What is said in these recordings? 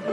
Hi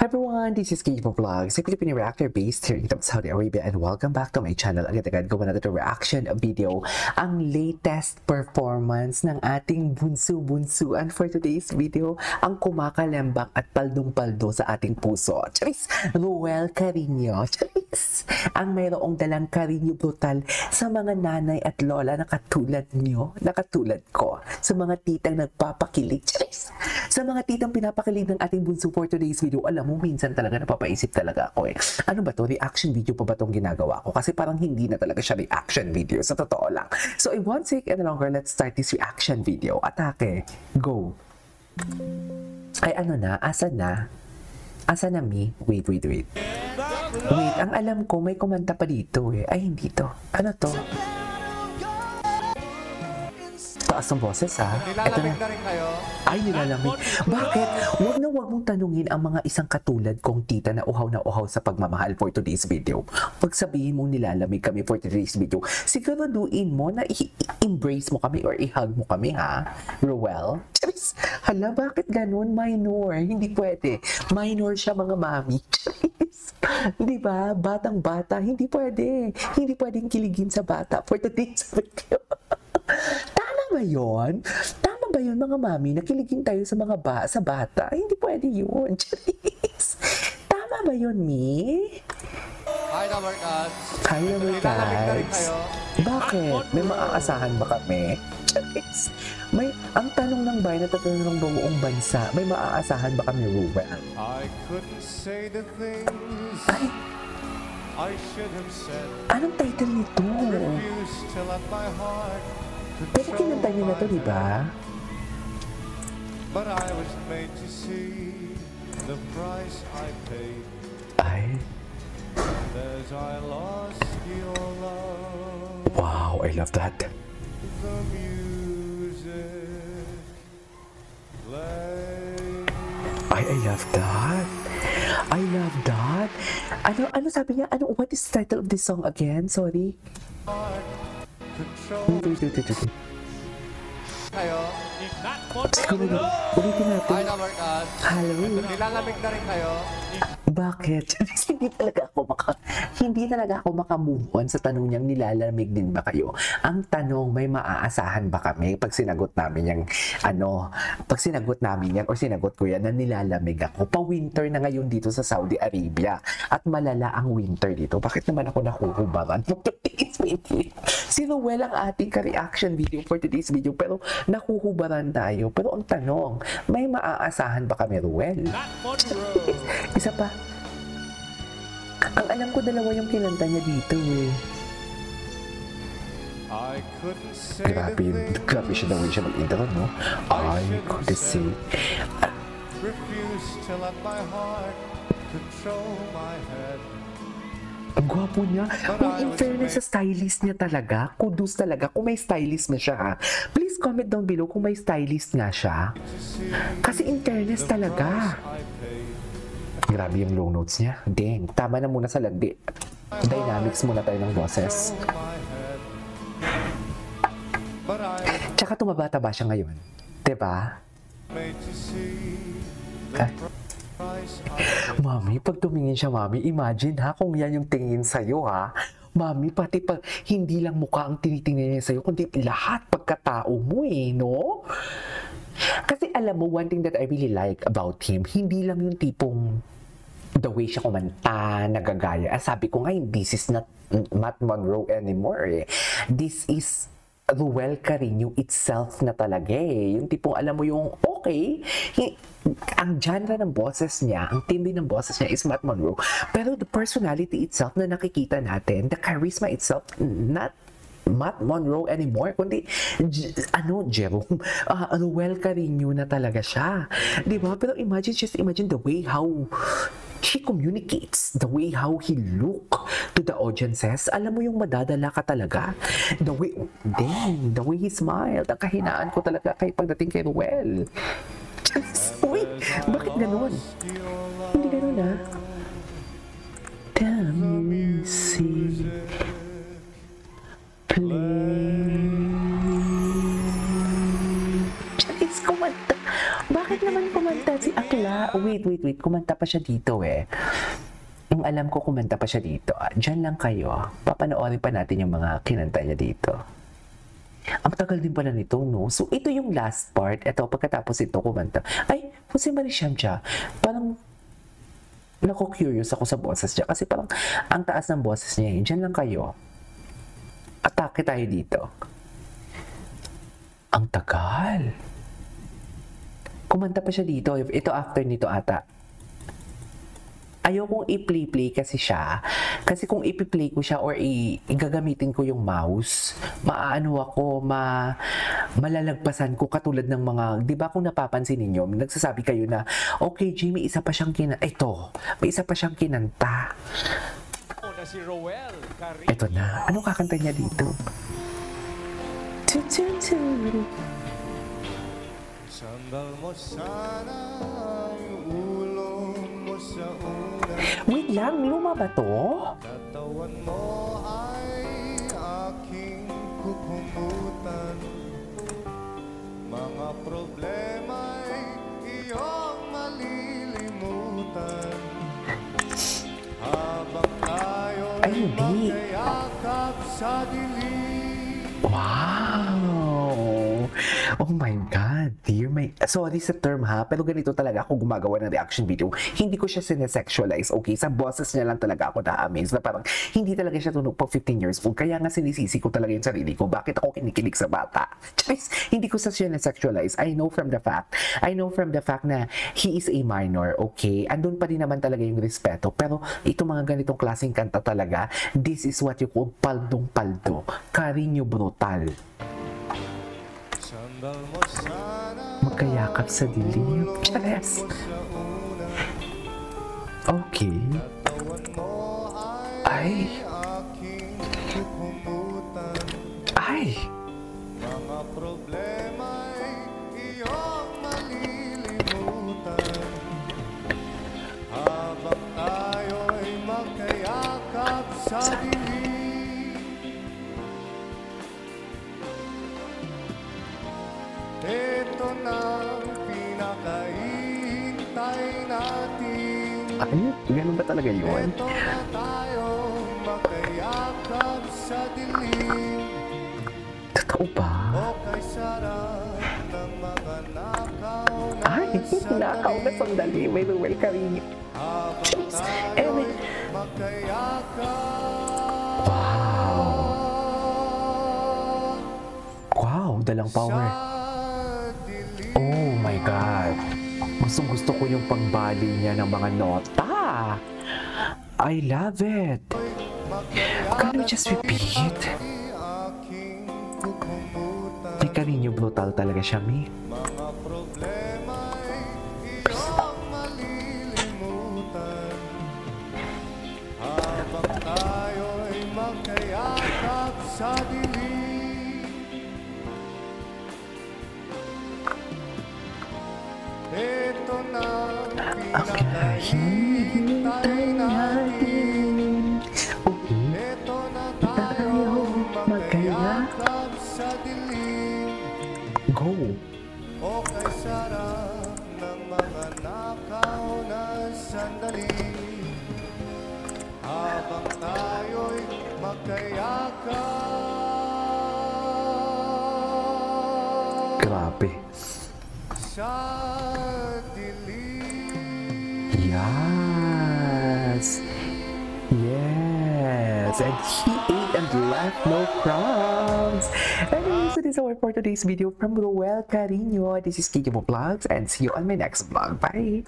everyone, this is Kipo Vlogs, a Filipino reactor based here in Saudi Arabia, and welcome back to my channel. Agad-agad gawa natin ito reaction video, ang latest performance ng ating bunsu-bunsuan for today's video, ang kumakalembak at paldong-paldo sa ating puso. Charis! Ruel Carino. Charis! Ang mayroong dalang Carino brutal sa mga nanay at lola na katulad nyo, na katulad ko, sa mga titang nagpapakilig. Charis! Sa mga titang pinapakilig ng ating bunso for today's video, alam mo, minsan talaga napapaisip talaga ako ano ba to? Reaction video pa ba tong ginagawa ko? Kasi parang hindi na talaga siya reaction video, sa totoo lang. So, I won't take any longer, let's start this reaction video. Atake, go! Ay, ano na? Asa na? Asa na, Mi? Wait. Wait, ang alam ko, may kumanta pa dito Ay, hindi to. Ano to? Taas ng boses, ha? Nilalamig na rin kayo? Ay, nilalamig. Bakit? Huwag mong tanungin ang mga isang katulad kong tita na uhaw sa pagmamahal for today's video. Pag sabihin mong nilalamig kami for today's video, siguraduhin mo na i-embrace mo kami or i-hug mo kami, ha? Ruel? Charis! Hala, bakit ganun? Minor. Hindi pwede. Minor siya, mga mami. Charis! Di ba? Batang-bata. Hindi pwede. Hindi pwedeng kiligin sa bata for today's video. Tama ba yun? Tama ba yun, mga mami? Nakiligin tayo sa mga sa bata? Ay, hindi pwede yun. Charis. Tama ba yun, Mi? Hi, Numbercats. Hi, Nilalamig na rin Numbercats. kayo? Bakit? May maaasahan ba kami? Charis. Ang tanong ng bayan at tatanong ng buong bansa, may maaasahan ba kami, Ruel? I couldn't say the things Ay, I should have said. anong title nito? Refused to let my heart Pero kinanta niyo na to, di ba? But I was made to see the price I paid Ay, as I lost your love. wow, I love that. The music played. Ay, I love that. I love that. Ano sabi niya? What is the title of this song again? Sorry. Control Wait. kayo? Siguro na. Ulitin Hi, natin. Numbercats. Hello. Nilalamig na rin kayo? Bakit? hindi talaga ako makamove on sa tanong niyang nilalamig din ba kayo. Ang tanong, may maaasahan ba kami pag sinagot namin yung pag sinagot namin yan or sinagot ko yan na nilalamig ako. Pa-winter na ngayon dito sa Saudi Arabia at malala ang winter dito. Bakit naman ako nakuhubaran? Si Ruel ang ating ka-reaction video for today's video, pero nakuhubaran tayo. Pero ang tanong, may maaasahan ba kami, Ruel? Isa pa. Ang alam ko, dalawa yung kinanta niya dito I couldn't say the things Grabe siya na way siya mag-intro, no? I could say. refused to let my heart control my head. Ang gwapo niya. Kung in fairness sa stylist niya talaga, kudos talaga. Kung may stylist na siya, ha? Please comment down below kung may stylist nga siya. Kasi in fairness talaga. I paid Grabe yung low notes niya. Dang, tama na muna sa landi. Dynamics muna tayo ng boses. my head. But I was Tsaka tumabata ba siya ngayon? Diba? made to see Ah. the price I paid. Mami, pag tumingin siya, Mami, imagine ha, kung yan yung tingin sa'yo ha. Mami, pati pag hindi lang mukha ang tinitingnan niya sa'yo, kundi lahat pagkatao mo no? Kasi alam mo, one thing that I really like about him, hindi lang yung tipong the way siya kumanta, nagagaya. Sabi ko nga, this is not Matt Monroe anymore This is Ruel Carino itself na talaga Yung tipong alam mo yung okay, ang genre ng boses niya, ang timbre ng boses niya is Matt Monroe. Pero the personality itself na nakikita natin, the charisma itself, not Matt Monroe anymore, kundi Jerome, Ruel Carino na talaga siya. Diba? Pero just imagine the way how he communicates, the way how he look to the audiences. Alam mo yung madadala ka talaga. The way he smiled. Ang kahinaan ko talaga pagdating kay Ruel. Uy, bakit ganun? Hindi ganun Damn, see. Charis, kumanta. Bakit naman kumanta si Akla? Wait. Kumanta pa siya dito eh. Yung alam ko kumanta pa siya dito. Diyan lang kayo. Papanoorin pa natin yung mga kinanta niya dito. Ang tagal din pala nito, no? So, ito yung last part. Ito, pagkatapos ito, kumanta. Ay, Jose Mariciam siya. Parang, curious ako sa boses niya. Kasi parang, ang taas ng boses niya. Diyan lang kayo. Atake tayo dito. Ang tagal. Kumanta pa siya dito. Ito after nito ata. Ayokong i-play kasi siya. Kasi kung i-play ko siya or gagamitin ko yung mouse, maano ako, malalagpasan ko katulad ng mga, di ba kung napapansin ninyo, nagsasabi kayo na, okay, Jimmy, isa pa siyang kinanta. Ito, may isa pa siyang kinanta. Si Roel Carrillo. Ito na. Anong kakanta niya dito? Sandal mo sana yung ulo mo sa una. Wait lang, luma ba to? Katawan mo ay aking kukumutan. Mga problema'y iyong malilimutan. Habang tayo'y Ay, hindi. magkayakap sa dilim. Wow! Oh my God, dear my... Sorry sa term ha, pero ganito talaga ako gumagawa ng reaction video. Hindi ko siya sinesexualize, okay? Sa boses niya lang talaga ako na-amaze na parang hindi talaga siya tunog pag 15 years old. Kaya nga sinisisi ko talaga yung sarili ko. Bakit ako kinikilig sa bata? Charis, hindi ko sa sinesexualize. I know from the fact na he is a minor, okay? Andun pa rin naman talaga yung respeto. Pero ito mga ganitong klaseng kanta talaga, this is what you call paldong-paldo. Carino brutal. Sandal mo sana Magkayakap sa dilim. Charis. Okay. katawan mo Ay. aking kukumutan. Ay. Mga problema'y iyong malilimutan. Habang tayo'y magkayakap sa dilim. Ito na ang pinakahihintay natin. Ay, ganun ba talaga yun? Ito na tayo magkayakap sa dilim. Totoo ba? O kay sarap ng mga nakaw na Ay, nakaw na sandali. May Ruel Carino. habang Jeez. tayo'y magkayakap Wow, dalang power. sa dilim. Oh my God. Gusto ko yung pagbali niya ng mga nota. I love it. Can we just repeat? Aking kukumutan. May Carino brutal talaga siya, Mi. Mga problema'y iyong malilimutan. Habang tayo'y magkayakap sa dilim. Ito na ang pinakahihintay natin. Okay. Ito na tayo magkayakap sa dilim. Go. O kay sarap ng mga nakaw na sandali. Habang tayo'y magkayakap Grabe. sa dilim. Yes. Yes. And he ate and left no crumbs. Anyways, so this is our for today's video from Roel Carino. This is Kikimo Vlogs and see you on my next vlog. Bye.